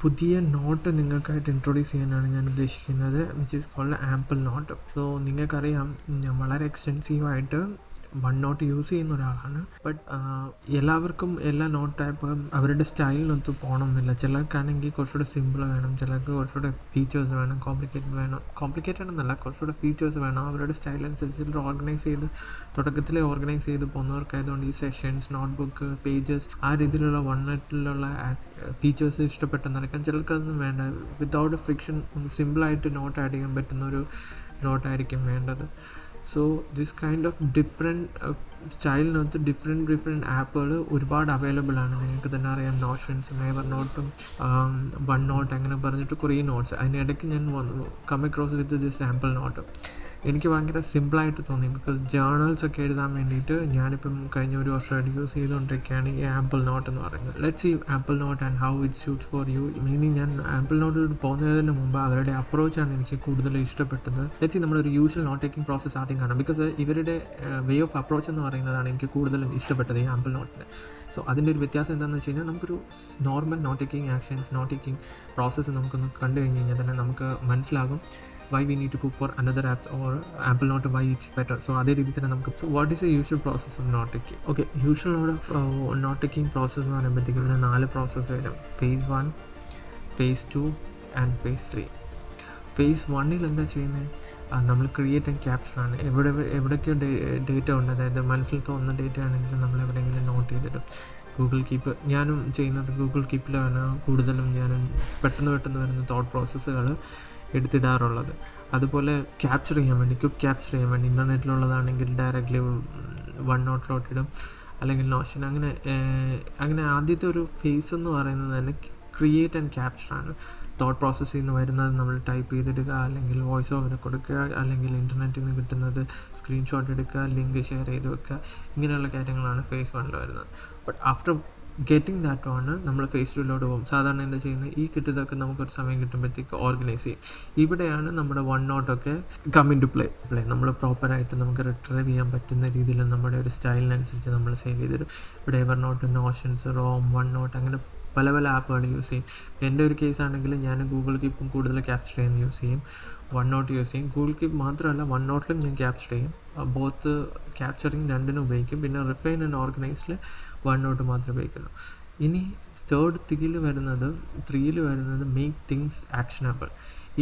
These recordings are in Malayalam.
പുതിയ നോട്ട് നിങ്ങൾക്കായിട്ട് ഇൻട്രൊഡ്യൂസ് ചെയ്യാനാണ് ഞാൻ ഉദ്ദേശിക്കുന്നത്, which is called Amplenote. So നിങ്ങൾക്കറിയാം, ഞാൻ വളരെ എക്സ്റ്റെൻസീവായിട്ട് OneNote യൂസ് ചെയ്യുന്ന ഒരാളാണ്. ബട്ട് എല്ലാവർക്കും എല്ലാ നോട്ട് ടൈപ്പും അവരുടെ സ്റ്റൈലിനൊത്ത് പോകണമെന്നില്ല. ചിലർക്കാണെങ്കിൽ കുറച്ചുകൂടെ സിമ്പിൾ വേണം, ചിലർക്ക് കുറച്ചുകൂടെ ഫീച്ചേഴ്സ് വേണം, കോംപ്ലിക്കേറ്റഡ് എന്നല്ല, കുറച്ചുകൂടെ ഫീച്ചേഴ്സ് വേണം. അവരുടെ സ്റ്റൈൽ അനുസരിച്ച് തുടക്കത്തിലെ ഓർഗനൈസ് ചെയ്ത് പോകുന്നവർക്കായതുകൊണ്ട് ഈ സെഷൻസ്, നോട്ട്ബുക്ക്, പേജസ് ആ രീതിയിലുള്ള OneNoteലുള്ള ഫീച്ചേഴ്സ് ഇഷ്ടപ്പെട്ടെന്ന് നടക്കാൻ. ചിലർക്കതൊന്നും വേണ്ട, വിത്തൗട്ട് ഫ്രിക്ഷൻ സിമ്പിളായിട്ട് നോട്ട് ആഡ് ചെയ്യാൻ പറ്റുന്നൊരു നോട്ടായിരിക്കും വേണ്ടത്. So this kind of different സ്റ്റൈലിനകത്ത് ഡിഫറെൻറ്റ് ആപ്പുകൾ ഒരുപാട് അവൈലബിൾ ആണ്. നിങ്ങൾക്ക് തന്നെ അറിയാം, നോഷൻസും എവർനോട്ടും OneNote അങ്ങനെ പറഞ്ഞിട്ട് കുറേ നോട്ട്സ്. അതിനിടയ്ക്ക് ഞാൻ come across with this Amplenote. എനിക്ക് ഭയങ്കര സിമ്പിളായിട്ട് തോന്നി. ബിക്കോസ് ജേർണൽസൊക്കെ എഴുതാൻ വേണ്ടിയിട്ട് ഞാനിപ്പം കഴിഞ്ഞ ഒരു വർഷമായിട്ട് യൂസ് ചെയ്തുകൊണ്ടിരിക്കുകയാണ് ഈ Amplenote എന്ന് പറയുന്നത്. Let's see Amplenote and how it suits for you. Mainly ഞാൻ Amplenoteൽ പോകുന്നതിന് മുമ്പ് അവരുടെ അപ്രോച്ചാണ് എനിക്ക് കൂടുതൽ ഇഷ്ടപ്പെട്ടത്. ലെറ്റ്സ് സീ നമ്മളൊരു യൂഷ്വൽ നോട്ട് ടേക്കിംഗ് പ്രോസസ്സ് ആദ്യം കാണാം. ബിക്കോസ് ഇവരുടെ വേ ഓഫ് അപ്രോച്ച് എന്ന് പറയുന്നതാണ് എനിക്ക് കൂടുതലും ഇഷ്ടപ്പെട്ടത് ഈ Amplenoteന്. സോ അതിൻ്റെ ഒരു വ്യത്യാസം എന്താണെന്ന് വെച്ച് കഴിഞ്ഞാൽ, നമുക്കൊരു normal note taking actions, note taking process നമുക്കൊന്ന് കണ്ടു കഴിഞ്ഞ് കഴിഞ്ഞാൽ തന്നെ നമുക്ക് മനസ്സിലാകും why we need to go for another apps or Amplenote, why it's better. So അതേ രീതിയിൽ തന്നെ നമുക്ക്. So what is the usual process of note taking? Okay, usual note taking process എന്ന് പറയുമ്പോഴത്തേക്കും ഇതിന് 4 പ്രോസസ്സ് വരും. phase 1, phase 2 and phase 3. phase 1ൽ എന്താ ചെയ്യുന്നത്, നമ്മൾ ക്രിയേറ്റ് ആൻഡ് ക്യാപ്ചറാണ്. എവിടെയൊക്കെ ഡേറ്റ ഉണ്ട്, അതായത് മനസ്സിൽ തോന്നുന്ന ഡേറ്റ ആണെങ്കിൽ നമ്മൾ എവിടെയെങ്കിലും നോട്ട് ചെയ്തിടും. ഗൂഗിൾ കീപ്പ്, ഞാനും ചെയ്യുന്നത് ഗൂഗിൾ കീപ്പിലാണ് കൂടുതലും. ഞാനും പെട്ടെന്ന് വരുന്ന തോട്ട് പ്രോസസ്സുകൾ എടുത്തിടാറുള്ളത്. അതുപോലെ ക്യാപ്ചർ ചെയ്യാൻ വേണ്ടി, ക്വിക്ക് ക്യാപ്ചർ ചെയ്യാൻ വേണ്ടി ഇൻ്റർനെറ്റിലുള്ളതാണെങ്കിൽ ഡയറക്റ്റ്ലി OneNoteലോട്ട് ഇടും, അല്ലെങ്കിൽ നോഷൻ. അങ്ങനെ ആദ്യത്തെ ഒരു ഫേസ് എന്ന് പറയുന്നത് തന്നെ ക്രിയേറ്റ് ആൻഡ് ക്യാപ്ചറാണ്. തോട്ട് പ്രോസസ്സിൽ നിന്ന് വരുന്നത് നമ്മൾ ടൈപ്പ് ചെയ്തിടുക, അല്ലെങ്കിൽ വോയിസ് ഓവർ കൊടുക്കുക, അല്ലെങ്കിൽ ഇൻ്റർനെറ്റിൽ നിന്ന് കിട്ടുന്നത് സ്ക്രീൻഷോട്ട് എടുക്കുക, ലിങ്ക് ഷെയർ ചെയ്ത് വെക്കുക. ഇങ്ങനെയുള്ള കാര്യങ്ങളാണ് phase 1ൽ വരുന്നത്. ബട്ട് ആഫ്റ്റർ ഗെറ്റിംഗ് ദാറ്റ് ആണ് നമ്മൾ phase 2ലോട്ട് പോകും. സാധാരണ എന്താ ചെയ്യുന്നത്, ഈ കിട്ടിയതൊക്കെ നമുക്കൊരു സമയം കിട്ടുമ്പോഴത്തേക്ക് ഓർഗനൈസ് ചെയ്യും. ഇവിടെയാണ് നമ്മുടെ OneNote ഒക്കെ കം ഇൻ ടു പ്ലേ. നമ്മൾ പ്രോപ്പറായിട്ട് നമുക്ക് റിട്രീവ് ചെയ്യാൻ പറ്റുന്ന രീതിയിൽ നമ്മുടെ ഒരു സ്റ്റൈലിനനുസരിച്ച് നമ്മൾ സേവ് ചെയ്തിടും. ഇവിടെ എവർനോട്ട്, നോഷൻസ്, റോം, OneNote അങ്ങനെ പല ആപ്പുകൾ യൂസ് ചെയ്യും. എൻ്റെ ഒരു കേസാണെങ്കിൽ ഞാൻ ഗൂഗിൾ കീപ്പും കൂടുതൽ ക്യാപ്ചർ ചെയ്യാൻ യൂസ് ചെയ്യും, OneNote യൂസ് ചെയ്യും. ഗൂഗിൾ കീപ്പ് മാത്രമല്ല, OneNoteലും ഞാൻ ക്യാപ്ചർ ചെയ്യും. ബോത്ത് ക്യാപ്ചറിങ് രണ്ടിനും ഉപയോഗിക്കും. പിന്നെ റിഫൈൻ ആൻഡ് ഓർഗനൈസിൽ OneNote മാത്രമേ ഉപയോഗിക്കുള്ളൂ. ഇനി തേർഡ് 3യിൽ വരുന്നത് മേക്ക് തിങ്സ് ആക്ഷനബിൾ.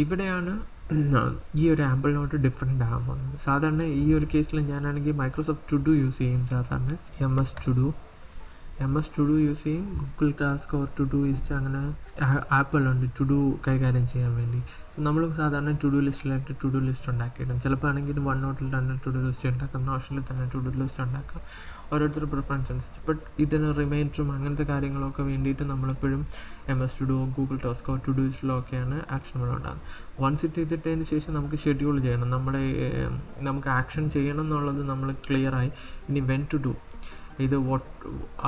ഇവിടെയാണ് ഈ ഒരു Amplenote ഡിഫറെൻ്റ് ആകാൻ പോകുന്നത്. സാധാരണ ഈ ഒരു കേസിൽ ഞാനാണെങ്കിൽ മൈക്രോസോഫ്റ്റ് ടു ഡു യൂസ് ചെയ്യും. സാധാരണ MS ടു ഡു യൂസ് ചെയ്യും. Google task or to do list അങ്ങനെ ആപ്പുകളുണ്ട് ടു ഡു കൈകാര്യം ചെയ്യാൻ വേണ്ടി. നമ്മൾ സാധാരണ ടു ഡു ലിസ്റ്റിലായിട്ട് ടു ഡു ലിസ്റ്റ് ഉണ്ടാക്കിയിടും. ചിലപ്പോൾ ആണെങ്കിൽ OneNoteൽ തന്നെ ടു ഡു ലിസ്റ്റ് ഉണ്ടാക്കാം, നോഷനിൽ തന്നെ ടു ഡു ലിസ്റ്റ് ഉണ്ടാക്കാം, ഓരോരുത്തർ പ്രിഫറൻസ് അനുസരിച്ച്. ബട്ട് ഇതിന് റിമൈൻഡറും അങ്ങനത്തെ കാര്യങ്ങളൊക്കെ വേണ്ടിയിട്ട് നമ്മളെപ്പോഴും MS ടു ഡു, ഗൂഗിൾ ടാസ്കോ, ടു ഡു ലിസ്റ്റിലൊക്കെയാണ് ആക്ഷനുകൾ ഉണ്ടാകുന്നത്. വൺസ് ഇട്ട് ചെയ്തിട്ടതിന് ശേഷം നമുക്ക് ഷെഡ്യൂൾ ചെയ്യണം. നമുക്ക് ആക്ഷൻ ചെയ്യണം എന്നുള്ളത് നമ്മൾ ക്ലിയറായി. ഇനി വെൻ ടു ഡു, ഇത്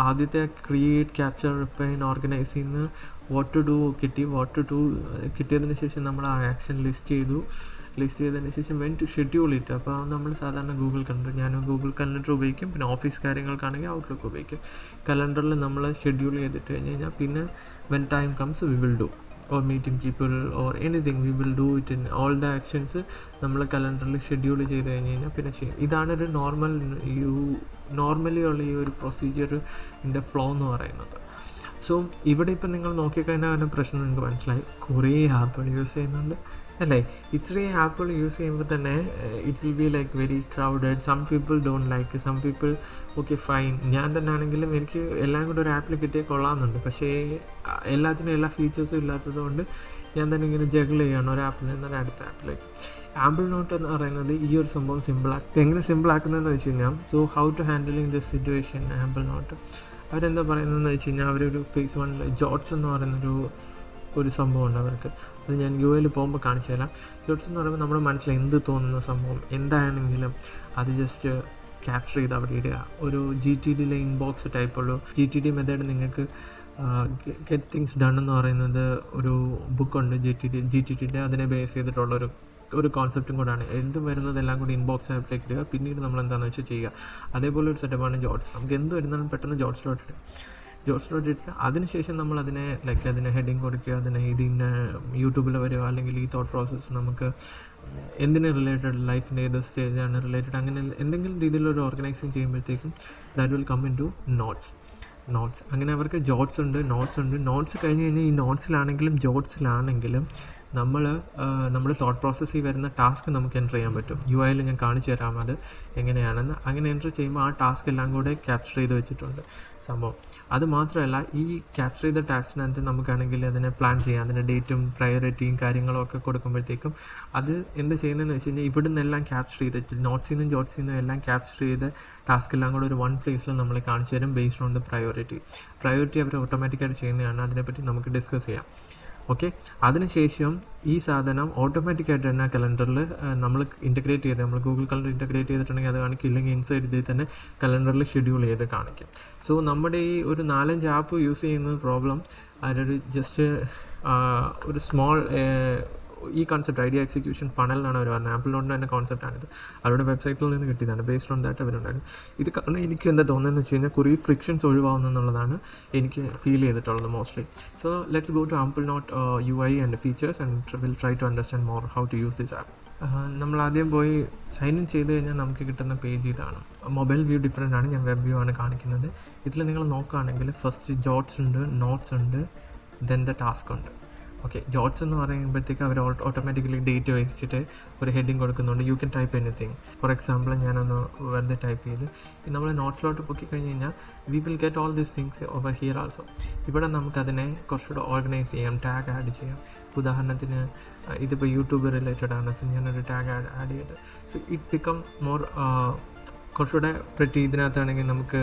ആദ്യത്തെ ക്രിയേറ്റ്, ക്യാപ്ചർ, റിഫൈൻ, ഓർഗനൈസ് ചെയ്യുന്ന വാട്ട് ടു ഡു കിട്ടിയതിന് ശേഷം നമ്മൾ ആ ആക്ഷൻ ലിസ്റ്റ് ചെയ്തതിന് ശേഷം വെൻ ടു ഷെഡ്യൂൾ ഇറ്റ്. അപ്പോൾ നമ്മൾ സാധാരണ ഞാൻ ഗൂഗിൾ കലണ്ടർ ഉപയോഗിക്കും. പിന്നെ ഓഫീസ് കാര്യങ്ങൾക്കാണെങ്കിൽ ഔട്ട്ലുക്ക് ഉപയോഗിക്കും. കലണ്ടറിൽ നമ്മൾ ഷെഡ്യൂൾ ചെയ്തിട്ട് കഴിഞ്ഞാൽ പിന്നെ when time comes we will do, or meeting people or anything, we will do it in all the actions നമ്മൾ കലണ്ടറിൽ ഷെഡ്യൂൾ ചെയ്ത് കഴിഞ്ഞാൽ പിന്നെ ചെയ്യും. ഇതാണ് ഒരു നോർമലി ഉള്ള ഈ ഒരു പ്രൊസീജിയറിൻ്റെ ഫ്ലോ എന്ന് പറയുന്നത്. സോ ഇവിടെ ഇപ്പം നിങ്ങൾ നോക്കിക്കഴിഞ്ഞാൽ പ്രശ്നം നിങ്ങൾക്ക് മനസ്സിലായി. കുറേ ആപ്പുകൾ യൂസ് ചെയ്യുന്നുണ്ട് അല്ലേ? ഇത്രയും ആപ്പുകൾ യൂസ് ചെയ്യുമ്പോൾ തന്നെ it will be like very crowded. Some people don't like, some people okay fine. ഞാൻ തന്നെ ആണെങ്കിലും എനിക്ക് എല്ലാം കൂടെ ഒരു ആപ്പിൽ കിട്ടിയാൽ കൊള്ളാമെന്നുണ്ട്. പക്ഷേ എല്ലാത്തിനും എല്ലാ ഫീച്ചേഴ്സും ഇല്ലാത്തത് കൊണ്ട് ഞാൻ തന്നെ ഇങ്ങനെ ജഗിൾ ചെയ്യണം ഒരു ആപ്പിൽ നിന്ന് അടുത്ത ആപ്പിലേക്ക്. Amplenote എന്ന് പറയുന്നത് ഈ ഒരു സംഭവം എങ്ങനെ സിമ്പിളാക്കുന്നതെന്ന് വെച്ച് കഴിഞ്ഞാൽ, so how to handling this situation. Amplenote അവരെന്താ പറയുന്നതെന്ന് വെച്ച് കഴിഞ്ഞാൽ, അവരൊരു phase 1 ജോട്ട്സ് എന്ന് പറയുന്നൊരു സംഭവമുണ്ട് അവർക്ക്. അത് ഞാൻ UAE പോകുമ്പോൾ കാണിച്ചു തരാം. ജോട്ട്സ് എന്ന് പറയുമ്പോൾ നമ്മുടെ മനസ്സിൽ എന്ത് തോന്നുന്ന സംഭവം എന്താണെങ്കിലും അത് ജസ്റ്റ് ക്യാപ്ചർ ചെയ്ത് അവിടെ ഇടുക. ഒരു GTDയിലെ ഇൻബോക്സ് ടൈപ്പുള്ളൂ GTD മെത്തേഡ്. നിങ്ങൾക്ക് ഗെറ്റ് തിങ്സ് ഡൺ എന്ന് പറയുന്നത് ഒരു ബുക്കുണ്ട് GTDയുടെ. അതിനെ ബേസ് ചെയ്തിട്ടുള്ള ഒരു കോൺസെപ്റ്റും കൂടാണ്. എന്തും വരുന്നതെല്ലാം കൂടി ഇൻബോക്സ് ആപ്പിലേക്ക് ഇടുക. പിന്നീട് നമ്മൾ എന്താണെന്ന് വെച്ചാൽ ചെയ്യുക. അതേപോലെ ഒരു സെറ്റപ്പാണ് ജോട്ട്സ്. നമുക്ക് എന്ത് വരുന്നാലും പെട്ടെന്ന് ജോട്ട്സിലോട്ട് ഇടുക. ജോട്ട്സിലോട്ട് ഇട്ട് അതിനുശേഷം നമ്മൾ അതിനെ അതിനെ ഹെഡിങ് കൊടുക്കുക, അതിനെ ഇതിന് യൂട്യൂബിൽ വരിക, അല്ലെങ്കിൽ ഈ തോട്ട് പ്രോസസ്സ് നമുക്ക് എന്തിന് റിലേറ്റഡ്, ലൈഫിൻ്റെ ഏത് സ്റ്റേജാണ് റിലേറ്റഡ്, അങ്ങനെ എന്തെങ്കിലും രീതിയിലൊരു ഓർഗനൈസിങ് ചെയ്യുമ്പോഴത്തേക്കും that will come in to notes. അങ്ങനെ അവർക്ക് ജോട്ട്സ് ഉണ്ട്, നോട്ട്സ് കഴിഞ്ഞ് കഴിഞ്ഞാൽ ഈ നോട്ട്സിലാണെങ്കിലും ജോട്ട്സിലാണെങ്കിലും നമ്മൾ തോട്ട് പ്രോസസ്സിൽ വരുന്ന ടാസ്ക് നമുക്ക് എൻ്റർ ചെയ്യാൻ പറ്റും. UI ഞാൻ കാണിച്ചു തരാം അത് എങ്ങനെയാണെന്ന്. അങ്ങനെ എൻ്റർ ചെയ്യുമ്പോൾ ആ ടാസ്ക് എല്ലാം കൂടെ ക്യാപ്ചർ ചെയ്ത് വെച്ചിട്ടുണ്ട് സംഭവം. അത് മാത്രമല്ല, ഈ ക്യാപ്ചർ ചെയ്ത ടാസ്കിനകത്ത് നമുക്കാണെങ്കിൽ അതിനെ പ്ലാൻ ചെയ്യാം, അതിൻ്റെ ഡേറ്റും പ്രയോറിറ്റിയും കാര്യങ്ങളും ഒക്കെ കൊടുക്കുമ്പോഴത്തേക്കും അത് എന്ത് ചെയ്യുന്നതെന്ന് വെച്ച് കഴിഞ്ഞാൽ ഇവിടെ നിന്നെല്ലാം ക്യാപ്ചർ ചെയ്തിട്ട് നോട്ട്സിൽ നിന്നും ജോട്ട്സിൽ നിന്നും എല്ലാം ക്യാപ്ചർ ചെയ്ത് ടാസ്ക് എല്ലാം കൂടെ ഒരു വൺ പ്ലേസിൽ നമ്മൾ കാണിച്ചു തരും ബേസ്ഡ് ഓൺ ദ പ്രയോറിറ്റി അവർ ഓട്ടോമാറ്റിക്കായിട്ട് ചെയ്യുന്നതാണ്. അതിനെപ്പറ്റി നമുക്ക് ഡിസ്കസ് ചെയ്യാം. ഓക്കെ, അതിനുശേഷം ഈ സാധനം ഓട്ടോമാറ്റിക്കായിട്ട് തന്നെ കലണ്ടറിൽ നമ്മൾ ഇൻ്റഗ്രേറ്റ് ചെയ്ത്, നമ്മൾ ഗൂഗിൾ കലണ്ടർ ഇൻ്റഗ്രേറ്റ് ചെയ്തിട്ടുണ്ടെങ്കിൽ അത് കാണിക്കും, ഇല്ലെങ്കിൽ ഇൻസൈഡ് ഇതിൽ തന്നെ കലണ്ടറിൽ ഷെഡ്യൂൾ ചെയ്ത് കാണിക്കും. സോ നമ്മുടെ ഈ ഒരു 4-5 ആപ്പ് യൂസ് ചെയ്യുന്നത് പ്രോബ്ലം അതൊരു ജസ്റ്റ് ഒരു സ്മോൾ ഈ കോൺസെപ്റ്റ് ഐഡിയ എക്സിക്യൂഷൻ ഫണലിലാണ് അവർ പറഞ്ഞത്. ആംപ്ലിനോട്ടിൻ്റെ തന്നെ കോൺസെപ്റ്റാണിത്. അവരുടെ വെബ്സൈറ്റിൽ നിന്ന് കിട്ടിയതാണ്. ബേസ്ഡ് ഓൺ ദാറ്റ് അവരുണ്ടായിരുന്നു. ഇത് കാരണം എനിക്ക് എന്താ തോന്നുന്നതെന്ന് വെച്ച് കഴിഞ്ഞാൽ കുറേ ഫ്രിക്ഷൻസ് ഒഴിവാകുന്നുള്ളതാണ് എനിക്ക് ഫീൽ ചെയ്തിട്ടുള്ളത് mostly. So let's go to Amplenote UI and features and will try to understand more how to use this app. നമ്മൾ ആദ്യം പോയി സൈൻ ഇൻ ചെയ്ത് കഴിഞ്ഞാൽ നമുക്ക് കിട്ടുന്ന പേജ് ഇതാണ്. മൊബൈൽ വ്യൂ ഡിഫറെൻ്റ് ആണ്, ഞാൻ വെബ് വ്യൂ ആണ് കാണിക്കുന്നത്. ഇതിൽ നിങ്ങൾ നോക്കുകയാണെങ്കിൽ ഫസ്റ്റ് ജോട്ട്സ് ഉണ്ട്, നോട്ട്സ് ഉണ്ട്, ദെൻ ദ ടാസ്ക് ഉണ്ട്. ഓക്കെ, ജോട്ട്സ് എന്ന് പറയുമ്പോഴത്തേക്ക് അവർ ഓട്ടോമാറ്റിക്കലി ഡേറ്റ് വെച്ചിട്ട് ഒരു ഹെഡിങ് കൊടുക്കുന്നുണ്ട്. You can type anything. For example ഞാനൊന്ന് വെറുതെ ടൈപ്പ് ചെയ്ത് നമ്മൾ നോട്ട്സിലോട്ട് പൊക്കി കഴിഞ്ഞ് കഴിഞ്ഞാൽ we will get all these things over here also. ഇവിടെ നമുക്കതിനെ കുറച്ചുകൂടെ ഓർഗനൈസ് ചെയ്യാം, ടാഗ് ആഡ് ചെയ്യാം. ഉദാഹരണത്തിന് ഇതിപ്പോൾ യൂട്യൂബ് റിലേറ്റഡ് ആണ്, സോ ഞാനൊരു ടാഗ് ആഡ് ചെയ്ത് സോ ഇറ്റ് ബിക്കം മോർ കുറച്ചുകൂടെ പ്രറ്റി. ഇതിനകത്താണെങ്കിൽ നമുക്ക്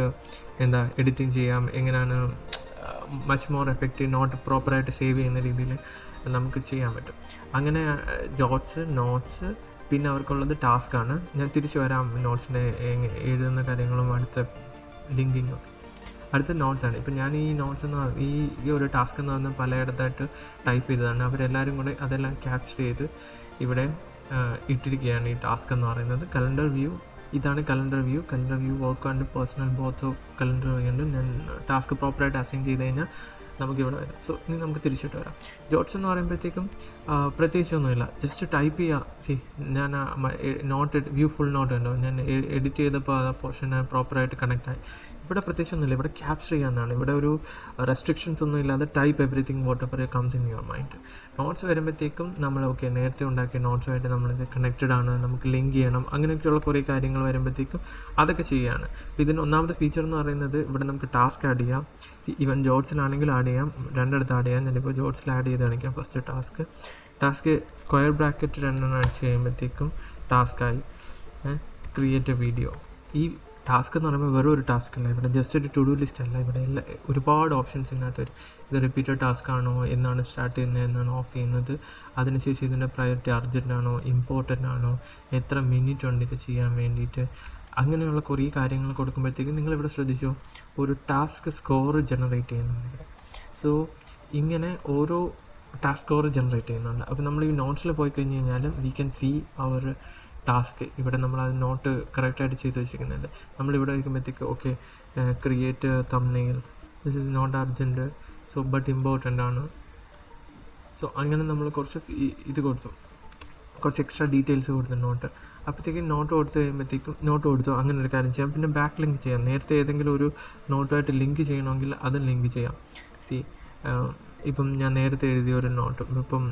എഡിറ്റിംഗ് ചെയ്യാം, എങ്ങനെയാണ് മച്ച് മോർ എഫക്റ്റീവ്, നോട്ട് പ്രോപ്പറായിട്ട് സേവ് ചെയ്യുന്ന രീതിയിൽ നമുക്ക് ചെയ്യാൻ പറ്റും. അങ്ങനെ ജോട്ട്സ്, നോട്ട്സ്, പിന്നെ അവർക്കുള്ളത് ടാസ്ക്കാണ്. ഞാൻ തിരിച്ചു വരാം നോട്ട്സിൻ്റെ എഴുതുന്ന കാര്യങ്ങളും അടുത്ത ലിങ്കിങ്ങും ഒക്കെ. അടുത്ത നോട്ട്സാണ്. ഇപ്പം ഞാൻ ഈ നോട്ട്സ് ഈ ഒരു ടാസ്ക് എന്ന് പറഞ്ഞാൽ പലയിടത്തായിട്ട് ടൈപ്പ് ചെയ്തതാണ്. അവരെല്ലാവരും കൂടെ അതെല്ലാം ക്യാപ്ചർ ചെയ്ത് ഇവിടെ ഇട്ടിരിക്കുകയാണ് ഈ ടാസ്ക് എന്ന് പറയുന്നത്. കലണ്ടർ വ്യൂ, ഇതാണ് calendar view work and personal both calendar view ഉണ്ട്. ഞാൻ ടാസ്ക് പ്രോപ്പറായിട്ട് അസൈൻ ചെയ്ത് കഴിഞ്ഞാൽ നമുക്കിവിടെ വരും. സോ ഇനി നമുക്ക് തിരിച്ചിട്ട് വരാം. ജോട്ട്സ് എന്ന് പറയുമ്പോഴത്തേക്കും പ്രത്യേകിച്ചൊന്നുമില്ല, ജസ്റ്റ് ടൈപ്പ് ചെയ്യുക. ഞാൻ നോട്ട് വ്യൂ ഫുൾ നോട്ട് ഉണ്ടോ, ഞാൻ എഡിറ്റ് ചെയ്തപ്പോൾ ആ പോർഷൻ പ്രോപ്പറായിട്ട് കണക്റ്റായി. ഇവിടെ പ്രത്യേകിച്ചൊന്നുമില്ല, ഇവിടെ ക്യാപ്ചർ ചെയ്യാനാണ്. ഇവിടെ ഒരു റെസ്ട്രിക്ഷൻസ് ഒന്നും ഇല്ലാതെ type everything what ever comes in your mind. Notes വരുമ്പോഴത്തേക്കും നമ്മൾ നേരത്തെ ഉണ്ടാക്കിയ നോട്ട്സുമായിട്ട് നമ്മളിത് കണക്റ്റഡ് ആണ്, നമുക്ക് ലിങ്ക് ചെയ്യണം, അങ്ങനെയൊക്കെയുള്ള കുറേ കാര്യങ്ങൾ വരുമ്പോഴത്തേക്കും അതൊക്കെ ചെയ്യുകയാണ്. ഇതിന് ഒന്നാമത്തെ ഫീച്ചർ എന്ന് പറയുന്നത് ഇവിടെ നമുക്ക് ടാസ്ക് ആഡ് ചെയ്യാം. ഈവൻ ജോട്ട്സിലാണെങ്കിലും ആഡ് ചെയ്യാം, രണ്ടിടത്ത് ആഡ് ചെയ്യാം. ഞാനിപ്പോൾ ജോട്ട്സിൽ ആഡ് ചെയ്ത് കാണിക്കാം. ഫസ്റ്റ് ടാസ്ക് സ്ക്വയർ ബ്രാക്കറ്റ് 2 അടിച്ച് കഴിയുമ്പോഴത്തേക്കും ടാസ്ക്കായി. Create a video. ഈ ടാസ്ക് എന്ന് പറയുമ്പോൾ വെറും ഒരു ടാസ്ക് അല്ല, ഇവിടെ ജസ്റ്റ് ഒരു ടു ഡു ലിസ്റ്റ് അല്ല, ഇവിടെ ഒരുപാട് ഓപ്ഷൻസ് ഇതിനകത്ത് വരും. ഇത് റിപ്പീറ്റഡ് ടാസ്ക് ആണോ, എന്നാണ് സ്റ്റാർട്ട് ചെയ്യുന്നത്, എന്നാണ് ഓഫ് ചെയ്യുന്നത്, അതിനുശേഷം ഇതിൻ്റെ പ്രയോറിറ്റി അർജൻറ്റ് ആണോ, ഇമ്പോർട്ടൻ്റ് ആണോ, എത്ര മിനിറ്റ് ഉണ്ട് ഇത് ചെയ്യാൻ വേണ്ടിയിട്ട്, അങ്ങനെയുള്ള കുറേ കാര്യങ്ങൾ കൊടുക്കുമ്പോഴത്തേക്കും നിങ്ങളിവിടെ ശ്രദ്ധിച്ചോ, ഒരു ടാസ്ക് സ്കോർ ജനറേറ്റ് ചെയ്യുന്നുണ്ട്. സോ ഇങ്ങനെ ഓരോ ടാസ്ക് സ്കോർ ജനറേറ്റ് ചെയ്യുന്നുണ്ട്. അപ്പോൾ നമ്മൾ ഈ നോട്ട്സിൽ പോയി കഴിഞ്ഞ് കഴിഞ്ഞാലും we can see our task. ഇവിടെ നമ്മൾ അത് നോട്ട് കറക്റ്റായിട്ട് ചെയ്ത് വെച്ചിരിക്കുന്നുണ്ട്. നമ്മളിവിടെ വയ്ക്കുമ്പോഴത്തേക്ക് okay create thumbnail, this is not urgent, so but important ആണ്. സോ അങ്ങനെ നമ്മൾ കുറച്ച് ഇത് കൊടുത്തു, കുറച്ച് എക്സ്ട്രാ ഡീറ്റെയിൽസ് കൊടുത്തു നോട്ട്. അപ്പോഴത്തേക്കും നോട്ട് കൊടുത്ത് കഴിയുമ്പോഴത്തേക്കും നോട്ട് കൊടുത്തു. അങ്ങനെ ഒരു കാര്യം ചെയ്യാം. പിന്നെ ബാക്ക് ലിങ്ക് ചെയ്യാം. നേരത്തെ ഏതെങ്കിലും ഒരു നോട്ടുമായിട്ട് ലിങ്ക് ചെയ്യണമെങ്കിൽ അതും ലിങ്ക് ചെയ്യാം. ഇപ്പം ഞാൻ നേരത്തെ എഴുതിയ ഒരു നോട്ട്, ഇപ്പം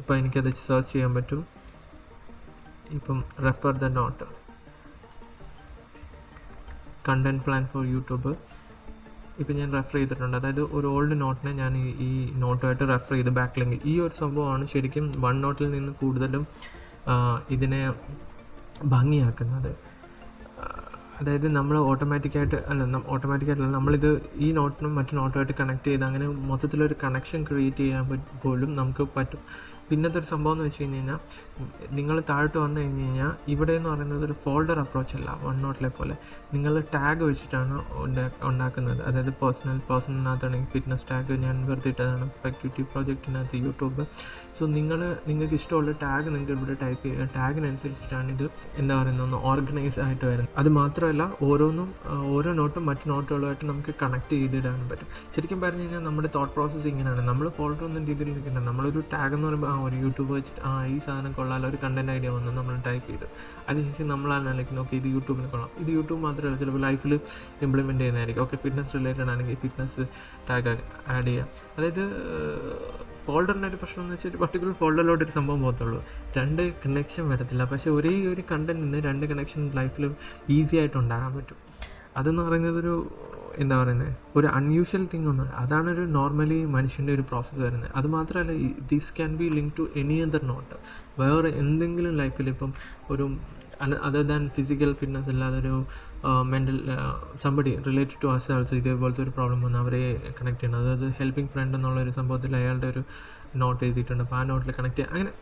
ഇപ്പം എനിക്കത് സെർച്ച് ചെയ്യാൻ പറ്റും. ഇപ്പം refer the note, content plan for YouTube, ഇപ്പം ഞാൻ റെഫർ ചെയ്തിട്ടുണ്ട്. അതായത് ഒരു ഓൾഡ് നോട്ടിനെ ഞാൻ ഈ നോട്ടുമായിട്ട് റെഫർ ചെയ്ത് ബാക്ക് ലിങ്ക്. ഈ ഒരു സംഭവമാണ് ശരിക്കും OneNoteൽ നിന്ന് കൂടുതലും ഇതിനെ ഭംഗിയാക്കുന്നത്. അതായത് നമ്മൾ ഓട്ടോമാറ്റിക്കായിട്ടല്ല, നമ്മളിത് ഈ നോട്ടിനും മറ്റു നോട്ടുമായിട്ട് കണക്ട് ചെയ്ത് അങ്ങനെ മൊത്തത്തിലൊരു കണക്ഷൻ ക്രിയേറ്റ് ചെയ്യാൻ പോലും നമുക്ക് പറ്റും. പിന്നത്തെ ഒരു സംഭവം എന്ന് വെച്ച് കഴിഞ്ഞ് കഴിഞ്ഞാൽ നിങ്ങൾ താഴോട്ട് വന്നു കഴിഞ്ഞ് കഴിഞ്ഞാൽ ഇവിടെ എന്ന് പറയുന്നത് ഒരു ഫോൾഡർ അപ്രോച്ച് അല്ല OneNote പോലെ. നിങ്ങൾ ടാഗ് വെച്ചിട്ടാണ് ഉണ്ടാക്കുന്നത്. അതായത് പേഴ്സണലിനകത്താണെങ്കിൽ ഫിറ്റ്നസ് ടാഗ് ഞാൻ വെറുതെ ഇട്ടതാണ്, പ്രൊഡക്ടിവിറ്റി പ്രോജക്റ്റിനകത്ത് യൂട്യൂബ്. സോ നിങ്ങൾക്ക് ഇഷ്ടമുള്ള ടാഗ് നിങ്ങൾക്ക് ഇവിടെ ടൈപ്പ് ചെയ്യുക. ടാഗിനനുസരിച്ചിട്ടാണ് ഇത് എന്താ പറയുന്നത് ഒന്ന് ഓർഗനൈസ് ആയിട്ട് വരുന്നത്. അത് മാത്രമല്ല ഓരോ നോട്ടും മറ്റു നോട്ടുകളുമായിട്ട് നമുക്ക് കണക്ട് ചെയ്തിടാനും പറ്റും. ശരിക്കും പറഞ്ഞു കഴിഞ്ഞാൽ നമ്മുടെ തോട്ട് പ്രോസസ്സ് ഇങ്ങനെയാണ്. നമ്മൾ ഫോൾഡർ ഒന്നും രീതിയിൽ നിൽക്കുന്നത്, നമ്മളൊരു ടാഗ് എന്ന് പറയുമ്പോൾ ഒരു യൂട്യൂബ് വെച്ചിട്ട് ഈ സാധനം കൊള്ളാലോ, ഒരു കണ്ടൻറ് ഐഡിയ വന്നു നമ്മൾ ടൈപ്പ് ചെയ്തു. അതിനുശേഷം നമ്മൾ അനലൈക്കും, ഓക്കെ ഇത് യൂട്യൂബിന് കൊള്ളാം. ഇത് യൂട്യൂബ് മാത്രമല്ല, ചിലപ്പോൾ ലൈഫിൽ ഇംപ്ലിമെൻറ്റ് ചെയ്യുന്നതായിരിക്കും. ഓക്കെ ഫിറ്റ്നസ് റിലേറ്റഡ് ആണെങ്കിൽ ഫിറ്റ്നസ് ടാഗ് ആഡ് ചെയ്യാം. അതായത് ഫോൾഡറിൻ്റെ ഒരു പ്രശ്നം എന്ന് വെച്ചാൽ പർട്ടിക്കുലർ ഫോൾഡറിലോട്ട് ഒരു സംഭവം പോകത്തുള്ളൂ, രണ്ട് കണക്ഷൻ വരത്തില്ല. പക്ഷേ ഒരേ ഒരു കണ്ടൻറ്റിന് രണ്ട് കണക്ഷൻ ലൈഫിൽ ഈസി ആയിട്ട് ഉണ്ടാകാൻ പറ്റും. അതെന്ന് പറയുന്നതൊരു എന്താ പറയുന്നത് ഒരു അൺയൂഷ്വൽ തിങ് ഒന്നുമല്ല. അതാണൊരു നോർമലി മനുഷ്യൻ്റെ ഒരു പ്രോസസ്സ് വരുന്നത്. അതുമാത്രമല്ല this can be link to any other note. വേറെ എന്തെങ്കിലും ലൈഫിൽ ഇപ്പം ഒരു അതർ ദാൻ ഫിസിക്കൽ ഫിറ്റ്നസ് അല്ലാതെ ഒരു mental somebody related to us also ഇതേപോലത്തെ ഒരു പ്രോബ്ലം വന്ന് അവരെ കണക്ട് ചെയ്യണം. അതായത് ഹെൽപ്പിംഗ് ഫ്രണ്ട് എന്നുള്ളൊരു സംഭവത്തിൽ അയാളുടെ ഒരു നോട്ട് എഴുതിയിട്ടുണ്ട്. അപ്പോൾ ആ നോട്ടിൽ കണക്ട് ചെയ്യുക. അങ്ങനെ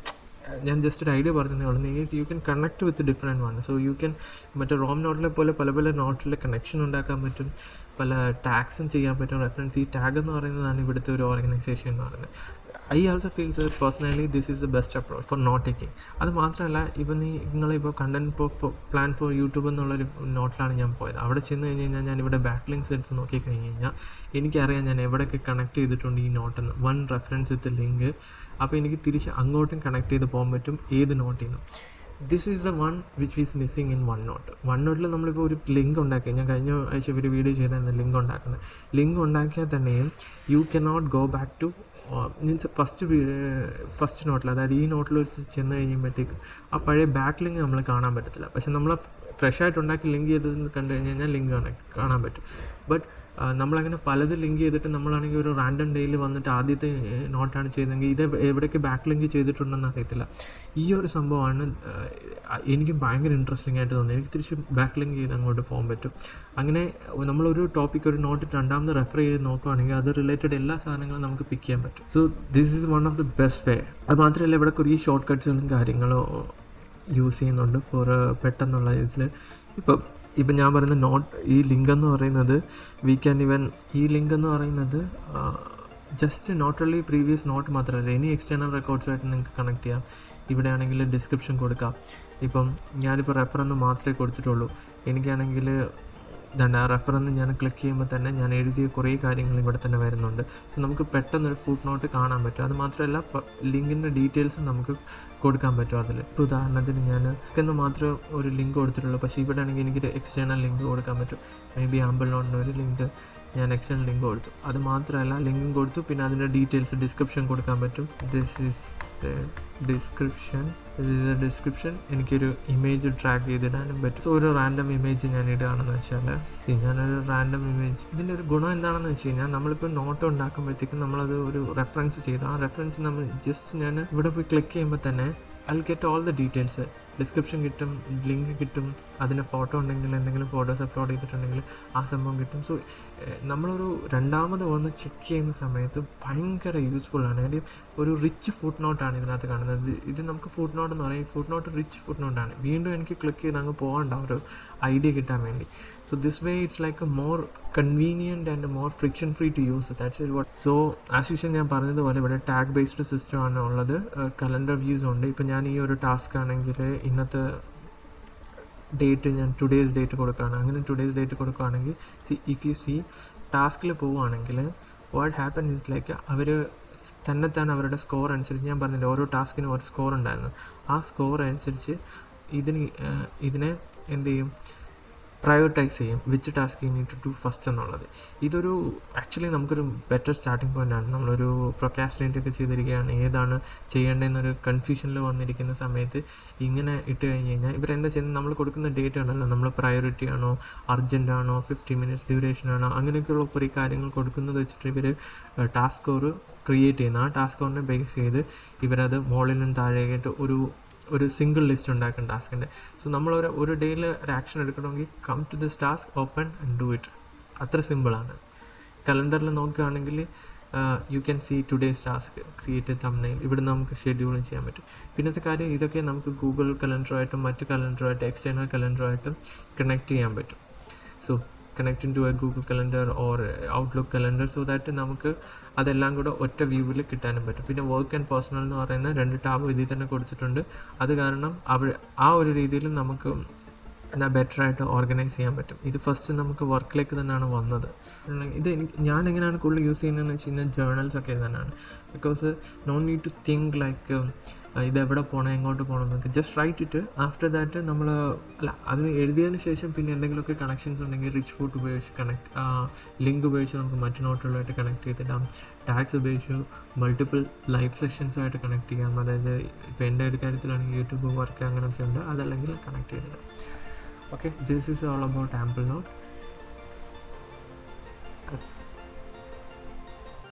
ഞാൻ ജസ്റ്റ് ഒരു ഐഡിയ പറഞ്ഞതേ ഉള്ളൂ. You can connect with different one. So you can മറ്റേ റോം നോട്ടിലെ പോലെ പല നോട്ടിൽ കണക്ഷൻ ഉണ്ടാക്കാൻ പറ്റും, പല ടാഗ്സും ചെയ്യാൻ പറ്റും. റെഫറൻസ് ഈ ടാഗ് എന്ന് പറയുന്നതാണ് ഇവിടുത്തെ ഒരു ഓർഗനൈസേഷൻ എന്ന് പറയുന്നത്. I also feels personally this is the best approach for note taking. അത് മാത്രമല്ല ഇപ്പം നിങ്ങളിപ്പോൾ കണ്ടൻറ് പ്ലാൻ ഫോർ യൂട്യൂബ് എന്നുള്ളൊരു നോട്ടിലാണ് ഞാൻ പോയത്. അവിടെ ചെന്ന് കഴിഞ്ഞ് കഴിഞ്ഞാൽ ഞാനിവിടെ ബാക്ക് ലിങ്ക്സ് എടുത്ത് നോക്കിക്കഴിഞ്ഞ് കഴിഞ്ഞാൽ എനിക്കറിയാം ഞാൻ എവിടെയൊക്കെ കണക്ട് ചെയ്തിട്ടുണ്ട് ഈ നോട്ടെന്ന്. വൺ റെഫറൻസ് വിത്ത് ലിങ്ക്. അപ്പോൾ എനിക്ക് തിരിച്ച് അങ്ങോട്ടും കണക്ട് ചെയ്ത് പോകാൻ പറ്റും ഏത് നോട്ടിൽ നിന്നും. This is the one which is missing in OneNote. OneNoteൽ നമ്മളിപ്പോൾ ഒരു ലിങ്ക് ഉണ്ടാക്കി, ഞാൻ കഴിഞ്ഞ ആഴ്ച ഒരു വീഡിയോ ചെയ്തായിരുന്നു ലിങ്ക് ഉണ്ടാക്കുന്നത്. ലിങ്ക് ഉണ്ടാക്കിയാൽ തന്നെയും you cannot go back to means first നോട്ടിൽ, അതായത് ഈ നോട്ടിൽ ചെന്ന് കഴിയുമ്പോഴത്തേക്ക് ആ പഴയ ബാക്ക് ലിങ്ക് നമ്മൾ കാണാൻ പറ്റത്തില്ല. പക്ഷെ നമ്മൾ ഫ്രഷ് ആയിട്ട് ഉണ്ടാക്കി ലിങ്ക് ചെയ്തതെന്ന് കണ്ടു കഴിഞ്ഞാൽ ലിങ്ക് കാണാൻ പറ്റും. ബട്ട് നമ്മളങ്ങനെ പലത് ലിങ്ക് ചെയ്തിട്ട് നമ്മളാണെങ്കിൽ ഒരു റാൻഡം ഡേയിൽ വന്നിട്ട് ആദ്യത്തെ നോട്ടാണ് ചെയ്തതെങ്കിൽ ഇത് എവിടേക്ക് ബാക്ക് ലിങ്ക് ചെയ്തിട്ടുണ്ടെന്ന് അറിയത്തില്ല. ഈ ഒരു സംഭവമാണ് എനിക്ക് ഭയങ്കര ഇൻട്രസ്റ്റിംഗ് ആയിട്ട് തോന്നി. എനിക്ക് തിരിച്ച് ബാക്ക് ലിങ്ക് ചെയ്ത് അങ്ങോട്ട് പോകാൻ പറ്റും. അങ്ങനെ നമ്മളൊരു ടോപ്പിക് ഒരു നോട്ട് രണ്ടാമത് റെഫർ ചെയ്ത് നോക്കുകയാണെങ്കിൽ അത് റിലേറ്റഡ് എല്ലാ സാധനങ്ങളും നമുക്ക് പിക്ക് ചെയ്യാൻ പറ്റും. So this is one of the best way. അത് മാത്രമല്ല ഇവിടെ കുറേ ഷോർട്ട് കട്ട്സുകളും കാര്യങ്ങളും യൂസ് ചെയ്യുന്നുണ്ട് ഫോർ പെട്ടെന്നുള്ള ഇതിൽ. ഇപ്പം ഞാൻ പറയുന്ന ഈ ലിങ്ക് എന്ന് പറയുന്നത് ഈ ലിങ്ക് എന്ന് പറയുന്നത് just not only previous note മാത്രമല്ല എനി എക്സ്റ്റേണൽ റെക്കോർഡ്സുമായിട്ട് നിങ്ങൾക്ക് കണക്ട് ചെയ്യാം. ഇവിടെ ആണെങ്കിൽ ഡിസ്ക്രിപ്ഷൻ കൊടുക്കാം. ഇപ്പം ഞാനിപ്പോൾ റെഫറെന്ന് മാത്രമേ കൊടുത്തിട്ടുള്ളൂ. എനിക്കാണെങ്കിൽ റെഫറെന്ന് ഞാൻ ക്ലിക്ക് ചെയ്യുമ്പോൾ തന്നെ ഞാൻ എഴുതിയ കുറേ കാര്യങ്ങൾ ഇവിടെ തന്നെ വരുന്നുണ്ട്. സോ നമുക്ക് പെട്ടെന്നൊരു ഫുട് നോട്ട് കാണാൻ പറ്റും. അത് മാത്രമല്ല ലിങ്കിൻ്റെ ഡീറ്റെയിൽസ് നമുക്ക് കൊടുക്കാൻ പറ്റും അതിൽ. ഇപ്പോൾ ഉദാഹരണത്തിന് ഞാൻ എന്ന് മാത്രമേ ഒരു ലിങ്ക് കൊടുത്തിട്ടുള്ളൂ. പക്ഷേ ഇവിടെ ആണെങ്കിൽ എനിക്കൊരു എക്സ്റ്റേണൽ ലിങ്ക് കൊടുക്കാൻ പറ്റും. മേ ബി ആംബിൾനോട്ടിൻ്റെ ഒരു ലിങ്ക് ഞാൻ എക്സ്റ്റേണൽ ലിങ്ക് കൊടുത്തു. അത് മാത്രമല്ല ലിങ്കും കൊടുത്തു, പിന്നെ അതിൻ്റെ ഡീറ്റെയിൽസ് ഡിസ്ക്രിപ്ഷൻ കൊടുക്കാൻ പറ്റും. This is description. എനിക്കൊരു ഇമേജ് ട്രാക്ക് ചെയ്തിടാനും പറ്റും. സോ ഒരു റാൻഡം ഇമേജ് ഞാൻ ഇടുകയാണെന്ന് വെച്ചാൽ ഞാനൊരു റാൻഡം ഇമേജ്. ഇതിൻ്റെ ഒരു ഗുണം എന്താണെന്ന് വെച്ച് കഴിഞ്ഞാൽ നമ്മളിപ്പോൾ നോട്ട് ഉണ്ടാക്കുമ്പോഴത്തേക്കും നമ്മളത് ഒരു റെഫറൻസ് ചെയ്തു. ആ റെഫറൻസ് നമ്മൾ ജസ്റ്റ് ഞാൻ ഇവിടെ പോയി ക്ലിക്ക് ചെയ്യുമ്പോൾ തന്നെ I'll get all the details. Description കിട്ടും, ലിങ്ക് കിട്ടും, അതിന് ഫോട്ടോ ഉണ്ടെങ്കിൽ എന്തെങ്കിലും ഫോട്ടോസ് അപ്ലോഡ് ചെയ്തിട്ടുണ്ടെങ്കിൽ ആ സംഭവം കിട്ടും. സോ നമ്മളൊരു രണ്ടാമത് വന്ന് ചെക്ക് ചെയ്യുന്ന സമയത്ത് ഭയങ്കര യൂസ്ഫുള്ളാണ്. കാര്യം ഒരു റിച്ച് ഫുട് നോട്ടാണ് ഇതിനകത്ത് കാണുന്നത്. ഇത് നമുക്ക് ഫുട് നോട്ട് എന്ന് പറയും. ഫുട് നോട്ട് റിച്ച് ഫുട് നോട്ടാണ്. വീണ്ടും എനിക്ക് ക്ലിക്ക് ചെയ്ത് അങ്ങ് പോകണ്ട ഒരു ഐഡിയ കിട്ടാൻ വേണ്ടി. So this way it's like a more convenient and more friction free to use. That's what. So as usual ഞാൻ പറഞ്ഞതുപോലെ ഇവിടെ ടാഗ് ബേസ്ഡ് സിസ്റ്റം ആണ് ഉള്ളത്. കലണ്ടർ വ്യൂസ് ഉണ്ട്. ഇപ്പം ഞാൻ ഈ ഒരു ടാസ്ക് ആണെങ്കിൽ ഇന്നത്തെ ഡേറ്റ് ഞാൻ ടുഡേയ്സ് ഡേറ്റ് കൊടുക്കുകയാണ്. അങ്ങനെ ടുഡേയ്സ് ഡേറ്റ് കൊടുക്കുകയാണെങ്കിൽ ഇഫ് യു സി ടാസ്കിൽ പോവുകയാണെങ്കിൽ വാട്ട് ഹാപ്പൻ ഇസ് ലൈക്ക് അവർ തന്നെത്താൻ അവരുടെ സ്കോർ അനുസരിച്ച്, ഞാൻ പറഞ്ഞില്ല ഓരോ ടാസ്കിനും ഒരു സ്കോർ ഉണ്ടായിരുന്നു, ആ സ്കോർ അനുസരിച്ച് ഇതിനെ എന്ത് ചെയ്യും, പ്രയോറിറ്റൈസ് ചെയ്യും which task you need to do first എന്നുള്ളത്. ഇതൊരു ആക്ച്വലി നമുക്കൊരു ബെറ്റർ സ്റ്റാർട്ടിംഗ് പോയിൻ്റാണ്. നമ്മളൊരു പ്രൊക്രാസ്റ്റിനേറ്റ് ഒക്കെ ചെയ്തിരിക്കുകയാണ്, ഏതാണ് ചെയ്യേണ്ടതെന്നൊരു കൺഫ്യൂഷനിൽ വന്നിരിക്കുന്ന സമയത്ത് ഇങ്ങനെ ഇട്ട് കഴിഞ്ഞ് കഴിഞ്ഞാൽ ഇവരെന്താ ചെയ്യുന്നത്, നമ്മൾ കൊടുക്കുന്ന ഡേറ്റ് ആണല്ലോ, നമ്മൾ പ്രയോറിറ്റി ആണോ, അർജൻറ്റ് ആണോ, 50 minutes ഡ്യൂറേഷൻ ആണോ, അങ്ങനെയൊക്കെയുള്ള കുറേ കാര്യങ്ങൾ കൊടുക്കുന്നത് വെച്ചിട്ട് ഇവർ ടാസ്ക് സ്കോർ ക്രിയേറ്റ് ചെയ്യുന്ന ആ ടാസ്ക് സ്കോറിനെ ബേസ് ചെയ്ത് ഇവരത് മുകളിലും താഴെയായിട്ട് ഒരു സിംഗിൾ ലിസ്റ്റ് ഉണ്ടാക്കും ടാസ്കിൻ്റെ. സോ നമ്മൾ ഒരു ഡേയിൽ ഒരു ആക്ഷൻ എടുക്കണമെങ്കിൽ come to this task, open and do it. അത്ര സിമ്പിളാണ്. കലണ്ടറിൽ നോക്കുകയാണെങ്കിൽ you can see today's task, create a thumbnail. ഇവിടെ നമുക്ക് ഷെഡ്യൂളും ചെയ്യാൻ പറ്റും. പിന്നത്തെ കാര്യം ഇതൊക്കെ നമുക്ക് ഗൂഗിൾ കലണ്ടറുമായിട്ടും മറ്റ് കലണ്ടറുമായിട്ടും എക്സ്റ്റേണൽ കലണ്ടറുമായിട്ടും കണക്ട് ചെയ്യാൻ പറ്റും. So connecting to a Google calendar or Outlook calendar, so that നമുക്ക് അതെല്ലാം കൂടെ ഒറ്റ വ്യൂവിൽ കിട്ടാനും പറ്റും. പിന്നെ വർക്ക് ആൻഡ് പേഴ്സണൽ എന്ന് പറയുന്ന 2 ടാബ് ഇതിൽ തന്നെ കൊടുത്തിട്ടുണ്ട്. അത് കാരണം ആ ഒരു രീതിയിൽ നമുക്ക് എന്നാൽ ബെറ്ററായിട്ട് ഓർഗനൈസ് ചെയ്യാൻ പറ്റും. ഇത് ഫസ്റ്റ് നമുക്ക് വർക്കിലേക്ക് തന്നെയാണ് വന്നത്. ഇത് ഞാൻ എങ്ങനെയാണ് കൂടുതൽ യൂസ് ചെയ്യുന്നതെന്ന് വെച്ച് കഴിഞ്ഞാൽ ജേർണൽസൊക്കെ എഴുതാനാണ്. Because no need to think like ഇതെവിടെ പോകണം, എങ്ങോട്ട് പോകണം എന്നൊക്കെ. Just write it. After that നമ്മൾ അത് എഴുതിയതിന് ശേഷം പിന്നെ എന്തെങ്കിലുമൊക്കെ കണക്ഷൻസ് ഉണ്ടെങ്കിൽ റിച്ച് ഫോർട്ട് ഉപയോഗിച്ച് ലിങ്ക് ഉപയോഗിച്ച് നമുക്ക് മറ്റു നോട്ടുകളായിട്ട് കണക്ട് ചെയ്തിടാം. ടാഗ്സ് ഉപയോഗിച്ച് മൾട്ടിപ്പിൾ ലൈവ് സെഷൻസുമായിട്ട് കണക്ട് ചെയ്യാം. അതായത് ഇപ്പോൾ എൻ്റെ ഒരു കാര്യത്തിലാണെങ്കിൽ യൂട്യൂബ് വർക്ക് അങ്ങനെയൊക്കെ ഉണ്ട്, അതല്ലെങ്കിൽ കണക്ട് ചെയ്തിടാം. Okay, this is all about Amplenote.